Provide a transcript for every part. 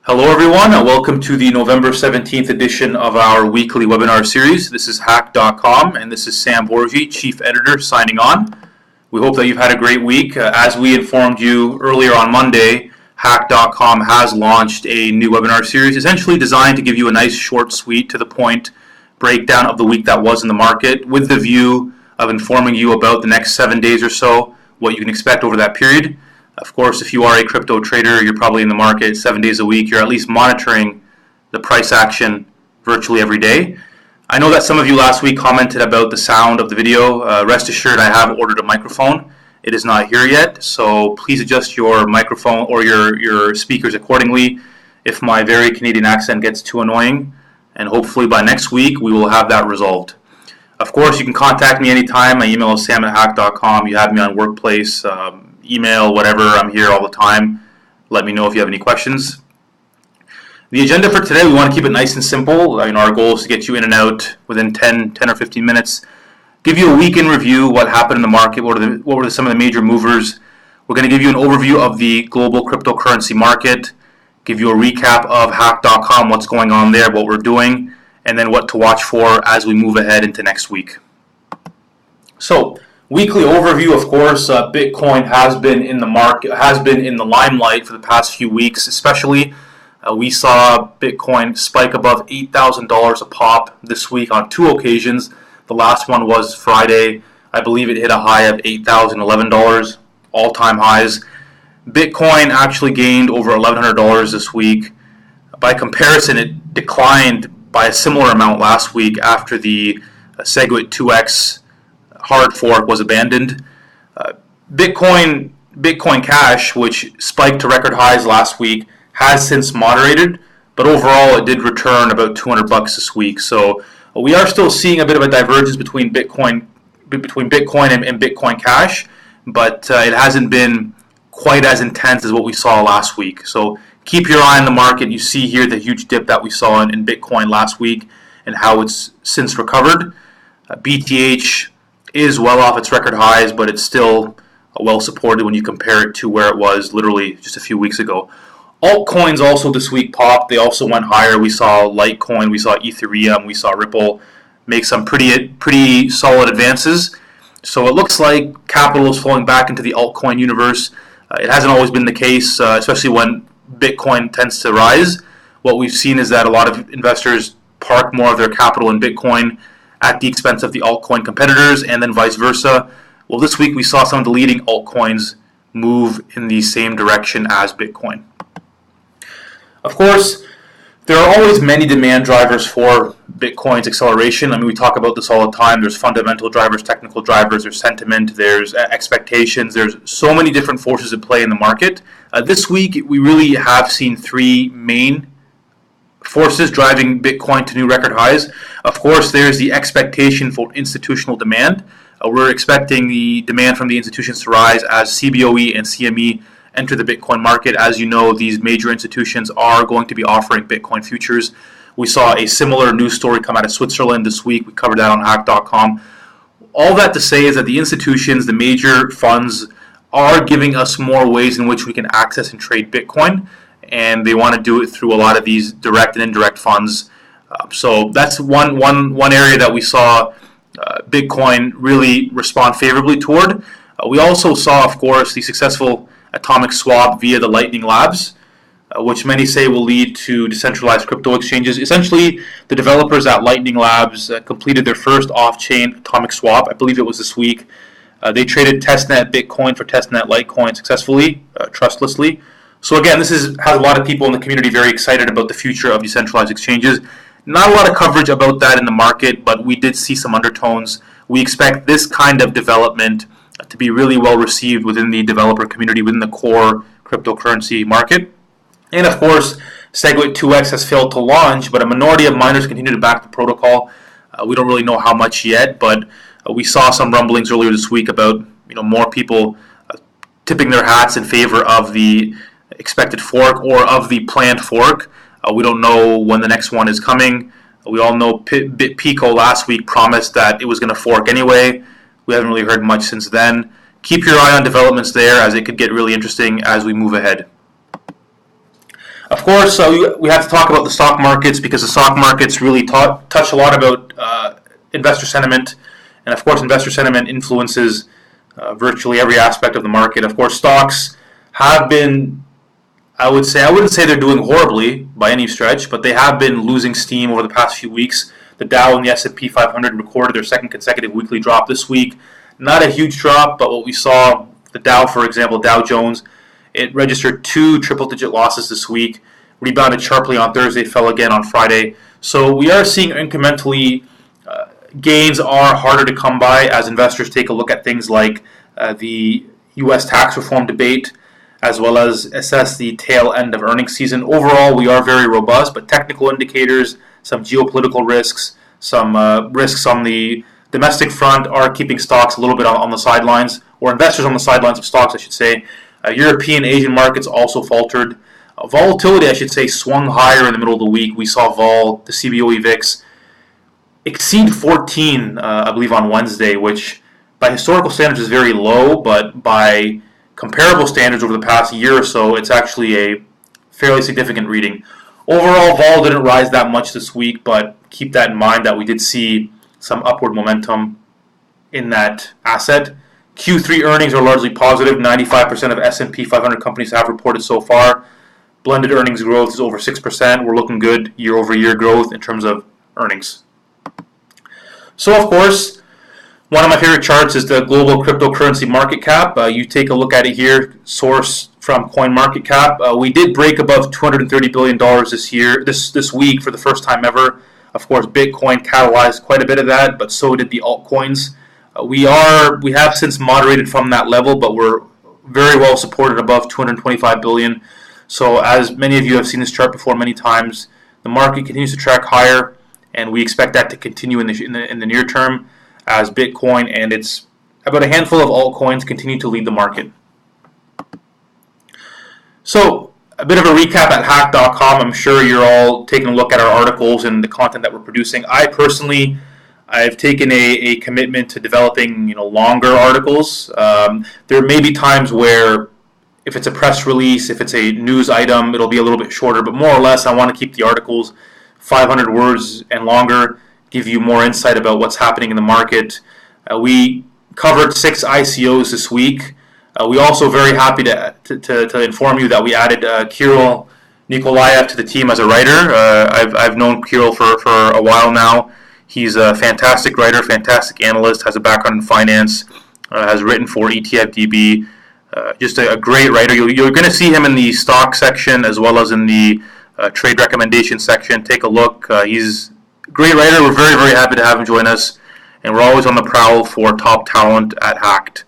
Hello everyone, and welcome to the November 17th edition of our weekly webinar series. This is hack.com and this is Sam Borgi, Chief Editor, signing on. We hope that you've had a great week. As we informed you earlier on Monday, hack.com has launched a new webinar series essentially designed to give you a nice, short, sweet, to the point breakdown of the week that was in the market with the view of informing you about the next 7 days or so, what you can expect over that period. Of course, if you are a crypto trader, you're probably in the market 7 days a week. You're at least monitoring the price action virtually every day. I know that some of you last week commented about the sound of the video. Rest assured, I have ordered a microphone. It is not here yet, so please adjust your microphone or your speakers accordingly if my very Canadian accent gets too annoying. And hopefully by next week, we will have that resolved. Of course, you can contact me anytime. My email is sam@hack.com. You have me on Workplace, email, whatever. I'm here all the time. Let me know if you have any questions. The agenda for today, we want to keep it nice and simple. Our goal is to get you in and out within 10 or 15 minutes. Give you a week in review, what happened in the market, what were some of the major movers. We're going to give you an overview of the global cryptocurrency market, give you a recap of hack.com, what's going on there, what we're doing, and then what to watch for as we move ahead into next week. So, weekly overview, of course, Bitcoin has been in the market, has been in the limelight for the past few weeks, especially. We saw Bitcoin spike above $8,000 a pop this week on two occasions. The last one was Friday. I believe it hit a high of $8,011, all-time highs. Bitcoin actually gained over $1,100 this week. By comparison, it declined by a similar amount last week after the Segwit 2x hard fork was abandoned. Bitcoin Cash, which spiked to record highs last week, has since moderated, but overall it did return about $200 this week. So we are still seeing a bit of a divergence between Bitcoin and Bitcoin Cash, but it hasn't been quite as intense as what we saw last week. So keep your eye on the market. You see here the huge dip that we saw in Bitcoin last week and how it's since recovered. BTH is well off its record highs, but it's still well supported when you compare it to where it was literally just a few weeks ago. Altcoins also this week popped. They also went higher. We saw Litecoin, we saw Ethereum, we saw Ripple make some pretty solid advances. So it looks like capital is flowing back into the altcoin universe. It hasn't always been the case, especially when Bitcoin tends to rise. What we've seen is that a lot of investors park more of their capital in Bitcoin at the expense of the altcoin competitors, and then vice versa. Well, this week we saw some of the leading altcoins move in the same direction as Bitcoin. Of course, there are always many demand drivers for Bitcoin's acceleration. We talk about this all the time. There's fundamental drivers, technical drivers, there's sentiment, there's expectations. There's so many different forces at play in the market. This week, we really have seen three main forces driving Bitcoin to new record highs. Of course, there's the expectation for institutional demand. We're expecting the demand from the institutions to rise as CBOE and CME enter the Bitcoin market. As you know, these major institutions are going to be offering Bitcoin futures. We saw a similar news story come out of Switzerland this week. We covered that on hack.com. All that to say is that the institutions, the major funds, are giving us more ways in which we can access and trade Bitcoin, and they want to do it through a lot of these direct and indirect funds. So that's one area that we saw Bitcoin really respond favorably toward. We also saw, of course, the successful atomic swap via the Lightning Labs, which many say will lead to decentralized crypto exchanges. Essentially, the developers at Lightning Labs completed their first off-chain atomic swap. I believe it was this week. They traded testnet Bitcoin for testnet Litecoin successfully, trustlessly. So again, this has a lot of people in the community very excited about the future of decentralized exchanges. Not a lot of coverage about that in the market, but we did see some undertones. We expect this kind of development to be really well received within the developer community, within the core cryptocurrency market. And of course, Segwit 2x has failed to launch, but a minority of miners continue to back the protocol. We don't really know how much yet, but we saw some rumblings earlier this week about more people tipping their hats in favor of the expected fork or of the planned fork. We don't know when the next one is coming. We all know BitPico last week promised that it was going to fork anyway. We haven't really heard much since then. Keep your eye on developments there, as it could get really interesting as we move ahead. Of course, we have to talk about the stock markets because the stock markets really touch a lot about investor sentiment, and of course, investor sentiment influences virtually every aspect of the market. Of course, stocks have been, I wouldn't say they're doing horribly by any stretch, but they have been losing steam over the past few weeks. The Dow and the S&P 500 recorded their second consecutive weekly drop this week. Not a huge drop, but what we saw, the Dow, for example, Dow Jones, it registered 2 triple-digit losses this week, rebounded sharply on Thursday, fell again on Friday. So we are seeing incrementally gains are harder to come by as investors take a look at things like the U.S. tax reform debate, as well as assess the tail end of earnings season. Overall, we are very robust, but technical indicators, some geopolitical risks, some risks on the domestic front are keeping stocks a little bit on the sidelines, or investors on the sidelines of stocks, I should say. European, Asian markets also faltered. Volatility, I should say, swung higher in the middle of the week. We saw the CBOE VIX, exceed 14, I believe, on Wednesday, which by historical standards is very low, but by comparable standards over the past year or so, it's actually a fairly significant reading. Overall, vol didn't rise that much this week, but keep that in mind that we did see some upward momentum in that asset. Q3 earnings are largely positive. 95% of S&P 500 companies have reported so far. Blended earnings growth is over 6%. We're looking good year-over-year growth in terms of earnings. So, of course, one of my favorite charts is the global cryptocurrency market cap. You take a look at it here, sourced from CoinMarketCap. We did break above $230 billion this week for the first time ever. Of course, Bitcoin catalyzed quite a bit of that, but so did the altcoins. We have since moderated from that level, but we're very well supported above $225 billion. So, as many of you have seen this chart before many times, the market continues to track higher, and we expect that to continue in the near term as Bitcoin and its about a handful of altcoins continue to lead the market. So, a bit of a recap at hack.com. I'm sure you're all taking a look at our articles and the content that we're producing. I've taken a commitment to developing longer articles. There may be times where if it's a press release, if it's a news item, it'll be a little bit shorter, but more or less I want to keep the articles 500 words and longer, give you more insight about what's happening in the market. We covered 6 ICOs this week. We also very happy to inform you that we added Kirill Nikolaev to the team as a writer. I've known Kirill for a while now. He's a fantastic writer, fantastic analyst, has a background in finance, has written for ETFDB. Just a great writer. You're going to see him in the stock section as well as in the trade recommendation section. Take a look. He's a great writer. We're very, very happy to have him join us, and we're always on the prowl for top talent at Hacked.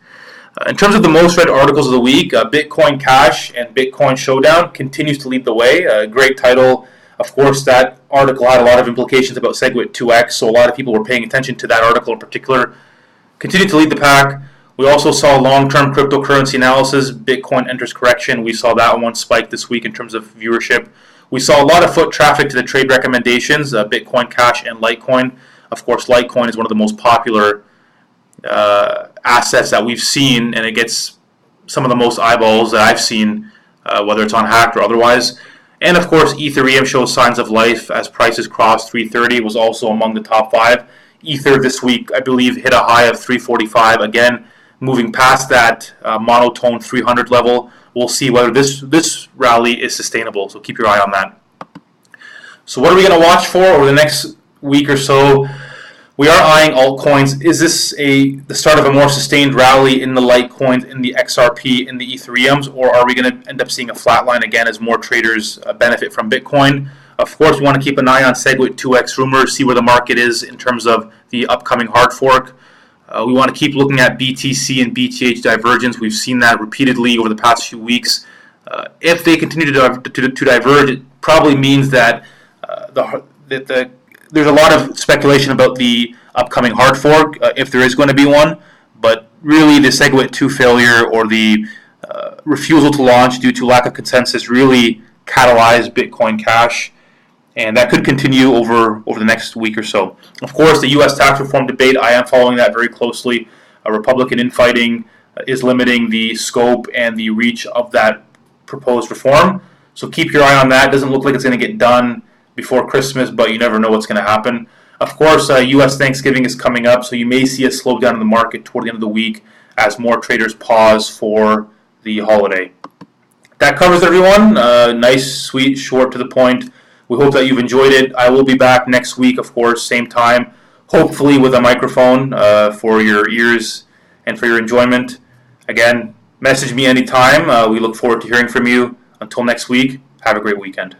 In terms of the most read articles of the week, Bitcoin Cash and Bitcoin Showdown continues to lead the way. Great title. Of course, that article had a lot of implications about SegWit 2x, so a lot of people were paying attention to that article in particular. Continued to lead the pack. We also saw long-term cryptocurrency analysis. Bitcoin enters correction. We saw that one spike this week in terms of viewership. We saw a lot of foot traffic to the trade recommendations, Bitcoin Cash and Litecoin. Of course, Litecoin is one of the most popular assets that we've seen, and it gets some of the most eyeballs that I've seen, whether it's on Hacked or otherwise. And of course, Ethereum shows signs of life as prices crossed 330, was also among the top 5. Ether this week, I believe, hit a high of 345. Again, moving past that monotone 300 level. We'll see whether this rally is sustainable, so keep your eye on that. So what are we going to watch for over the next week or so? We are eyeing altcoins. Is this the start of a more sustained rally in the Litecoins, in the XRP, in the Ethereums, or are we going to end up seeing a flat line again as more traders benefit from Bitcoin? Of course, we want to keep an eye on SegWit 2x rumors, see where the market is in terms of the upcoming hard fork. We want to keep looking at BTC and BTH divergence. We've seen that repeatedly over the past few weeks. If they continue to diverge, it probably means that there's a lot of speculation about the upcoming hard fork, if there is going to be one. But really, the SegWit 2 failure or the refusal to launch due to lack of consensus really catalyzed Bitcoin Cash. And that could continue over the next week or so. Of course, the U.S. tax reform debate, I am following that very closely. Republican infighting is limiting the scope and the reach of that proposed reform. So keep your eye on that. It doesn't look like it's going to get done before Christmas, but you never know what's going to happen. Of course, U.S. Thanksgiving is coming up, so you may see a slowdown in the market toward the end of the week as more traders pause for the holiday. That covers everyone. Nice, sweet, short, to the point. We hope that you've enjoyed it. I will be back next week, of course, same time, hopefully with a microphone for your ears and for your enjoyment. Again, message me anytime. We look forward to hearing from you. Until next week, have a great weekend.